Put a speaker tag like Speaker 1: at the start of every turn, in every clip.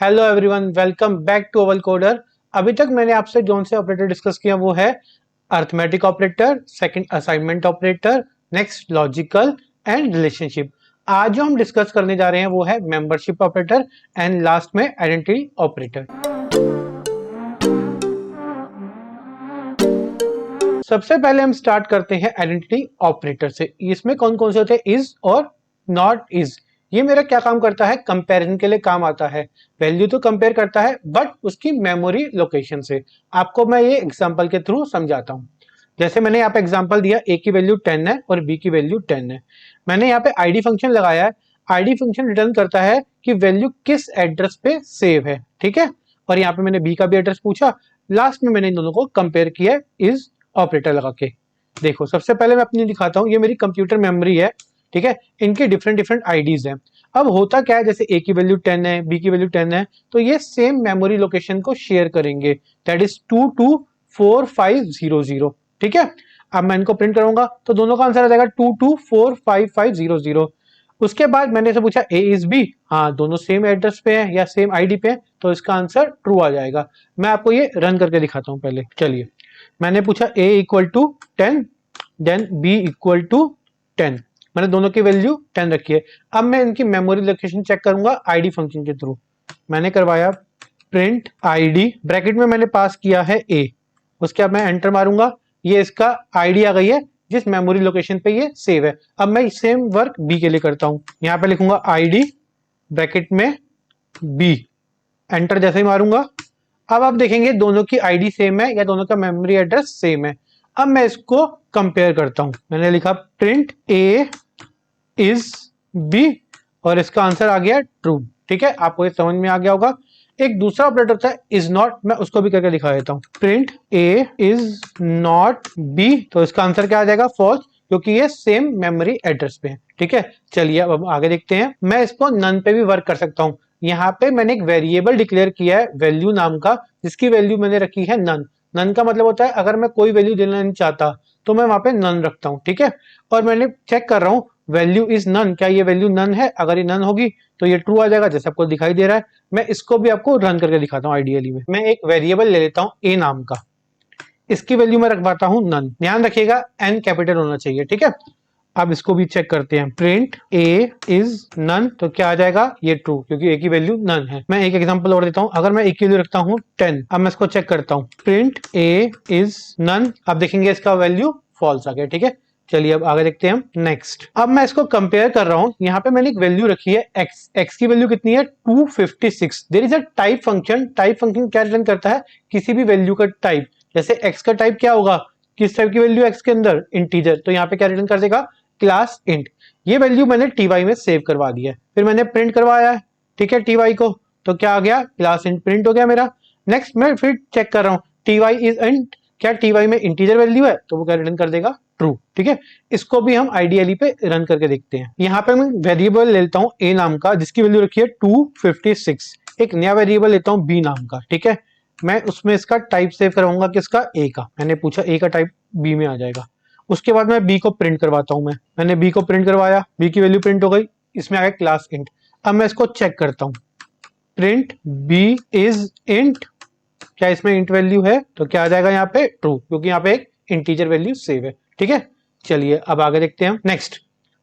Speaker 1: Hello everyone, welcome back to our coder. अभी तक मैंने आपसे कौन से ऑपरेटर डिस्कस किया वो है arithmetic operator, second assignment operator, next logical and relationship. आज जो हम डिस्कस करने जा रहे हैं वो है मेंबरशिप ऑपरेटर एंड लास्ट में आइडेंटिटी ऑपरेटर। सबसे पहले हम स्टार्ट करते हैं आइडेंटिटी ऑपरेटर से। इसमें कौन कौन से होते हैं? इज और नॉट इज। ये मेरा क्या काम करता है? कंपैरिजन के लिए काम आता है। वैल्यू तो कंपेयर करता है बट उसकी मेमोरी लोकेशन से। आपको मैं ये एग्जांपल के थ्रू समझाता हूँ। जैसे मैंने यहाँ पे एग्जांपल दिया, ए की वैल्यू 10 है और बी की वैल्यू 10 है। मैंने यहाँ पे आईडी फंक्शन लगाया है। आईडी फंक्शन रिटर्न करता है कि वैल्यू किस एड्रेस पे सेव है, ठीक है। और यहाँ पे मैंने बी का भी एड्रेस पूछा। लास्ट में मैंने इन दोनों को कंपेयर किया इज ऑपरेटर लगा के। देखो, सबसे पहले मैं अपनी दिखाता हूँ। ये मेरी कंप्यूटर मेमोरी है, ठीक है। इनके डिफरेंट डिफरेंट आईडीज हैं। अब होता क्या है, जैसे ए की वैल्यू 10 है, बी की वैल्यू 10 है, तो ये सेम मेमोरी लोकेशन को शेयर करेंगे, दैट इज 224500, ठीक है। अब मैं इनको प्रिंट करूंगा तो दोनों का आंसर आ जाएगा 22455500। उसके बाद मैंने से पूछा ए इज बी, हाँ दोनों सेम एड्रेस पे है या सेम आईडी पे है, तो इसका आंसर ट्रू आ जाएगा। मैं आपको ये रन करके दिखाता हूँ पहले। चलिए, मैंने पूछा a equal to 10 then b equal to 10। मैंने दोनों की वैल्यू 10 रखी है। अब मैं इनकी मेमोरी लोकेशन चेक करूंगा आईडी फंक्शन के थ्रू। मैंने करवाया प्रिंट आईडी, ब्रैकेट में मैंने पास किया है a। उसके बाद मैं एंटर मारूंगा, ये इसका आईडी आ गई है जिस मेमोरी लोकेशन पे ये सेव है। अब मैं सेम वर्क b के लिए करता हूं। यहाँ पे लिखूंगा आईडी ब्रैकेट में b, एंटर जैसे ही मारूंगा अब आप देखेंगे दोनों की आईडी सेम है या दोनों का मेमोरी एड्रेस सेम है। अब मैं इसको कंपेयर करता हूं। मैंने लिखा प्रिंट ए इज बी और इसका आंसर आ गया ट्रू, ठीक है। आपको ये समझ में आ गया होगा। एक दूसरा ऑपरेटर होता है इज नॉट, मैं उसको भी करके दिखा देता हूं। Print A is not be, तो इसका आंसर क्या आ जाएगा? फॉल्स, क्योंकि ये सेम मेमोरी एड्रेस पे है, ठीक है। चलिए अब आगे देखते हैं। मैं इसको नन पे भी वर्क कर सकता हूं। यहाँ पे मैंने एक वेरिएबल डिक्लेयर किया है वैल्यू नाम का, जिसकी वैल्यू मैंने रखी है नन। नन का मतलब होता है अगर मैं कोई वैल्यू देना नहीं चाहता तो मैं वहां पे नन रखता हूँ, ठीक है। और मैंने चेक कर रहा हूँ वैल्यू इज नन, क्या ये वैल्यू नन है? अगर ये नन होगी तो ये ट्रू आ जाएगा जैसे आपको दिखाई दे रहा है। मैं इसको भी आपको रन करके दिखाता हूँ। आइडियली में मैं एक वेरिएबल ले लेता हूँ ए नाम का, इसकी वैल्यू मैं रखवाता हूँ नन। ध्यान रखिएगा एन कैपिटल होना चाहिए, ठीक है। अब इसको भी चेक करते हैं। प्रिंट ए इज नन, तो क्या आ जाएगा? ये ट्रू, क्योंकि ए की वैल्यू नन है। मैं एक एग्जांपल और देता हूं। अगर मैं ए की वैल्यू रखता हूं 10, अब मैं इसको चेक करता हूं। प्रिंट ए इज नन, अब देखेंगे इसका वैल्यू फॉल्स आ गया, ठीक है। चलिए अब आगे देखते हैं हम नेक्स्ट। अब मैं इसको कंपेयर कर रहा हूं। यहाँ पे मैंने एक वैल्यू रखी है एक्स। एक्स की वैल्यू कितनी है? 256। There is a type function. Type function क्या रिटर्न करता है? किसी भी वैल्यू का टाइप। जैसे एक्स का टाइप क्या होगा? किस टाइप की वैल्यू एक्स के अंदर? इंटीजर। तो यहाँ पे क्या रिटर्न कर देगा? Class int. ये वैल्यू मैंने टी में सेव करवा दी है। फिर मैंने प्रिंट करवाया है, ठीक है, टी को। तो क्या आ गया? क्लास इंट प्रिंट हो गया मेरा। नेक्स्ट मैं फिर चेक कर रहा हूँ टी इज इंट, क्या टी में इंटीजर वैल्यू है? तो वो क्या रिटर्न कर देगा? ट्रू, ठीक है। इसको भी हम आइडियली पे रन करके देखते हैं। यहाँ पे मैं वेरिएबल लेता हूँ ए नाम का, जिसकी वैल्यू रखी है 256। एक नया वेरिएबल लेता हूँ बी नाम का, ठीक है। मैं उसमें इसका टाइप सेव करवाऊंगा, किसका? ए का। मैंने पूछा ए का टाइप बी में आ जाएगा। उसके बाद मैं बी को प्रिंट करवाता हूं। मैंने बी को प्रिंट करवाया, बी की वैल्यू प्रिंट हो गई, इसमें आ गया क्लास इंट। अब मैं इसको चेक करता हूं। प्रिंट बी इज इंट, क्या इसमें इंट वैल्यू है? तो क्या आ जाएगा यहाँ पे? ट्रू, क्योंकि यहाँ पे एक इंटीजर वैल्यू सेव है, ठीक है। चलिए अब आगे देखते हैं नेक्स्ट।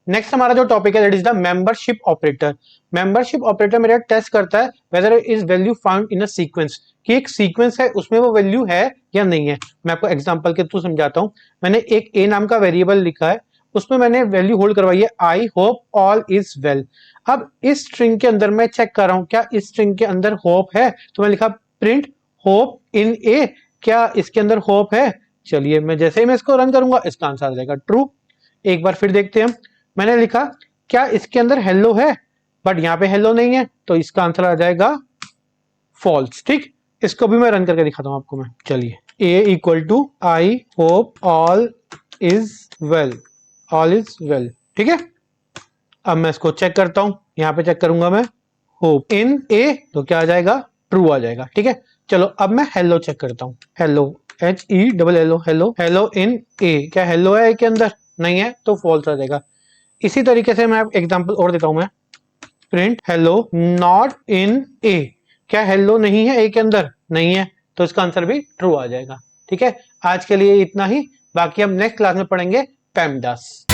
Speaker 1: नेक्स्ट हमारा जो टॉपिक है that is the membership operator. Membership operator मेरा टेस्ट करता है whether is value found in a sequence, कि एक सीक्वेंस है उसमें वो वैल्यू है या नहीं है। मैं आपको एग्जांपल के थ्रू समझाता हूं। मैंने एक ए नाम का वेरिएबल लिखा है, उसमें मैंने वैल्यू होल्ड करवाई है आई होप ऑल इज वेल। अब इस स्ट्रिंग के अंदर मैं चेक कर रहा हूं क्या इस स्ट्रिंग के अंदर होप है। तो मैं लिखा प्रिंट होप इन ए, क्या इसके अंदर होप है? चलिए मैं जैसे ही मैं इसको रन करूंगा इसका आंसर आ जाएगा ट्रू। एक बार फिर देखते हैं। मैंने लिखा क्या इसके अंदर हेलो है, बट यहाँ पे हेलो नहीं है, तो इसका आंसर आ जाएगा फॉल्स, ठीक। इसको भी मैं रन करके दिखाता हूं आपको मैं। चलिए A equal to I hope all is well, all is well, ठीक है। अब मैं इसको चेक करता हूं। यहाँ पे चेक करूंगा मैं होप इन ए, तो क्या आ जाएगा? ट्रू आ जाएगा, ठीक है। चलो अब मैं हेलो चेक करता हूं। हेलो HELL हेलो, हेलो इन ए, क्या हेलो है ए के अंदर? नहीं है, तो फॉल्स आ जाएगा। इसी तरीके से मैं एग्जांपल और देता हूं मैं। प्रिंट हेलो नॉट इन ए, क्या हेलो नहीं है ए के अंदर? नहीं है, तो इसका आंसर भी ट्रू आ जाएगा। ठीक है, आज के लिए इतना ही, बाकी हम नेक्स्ट क्लास में पढ़ेंगे पेमडास।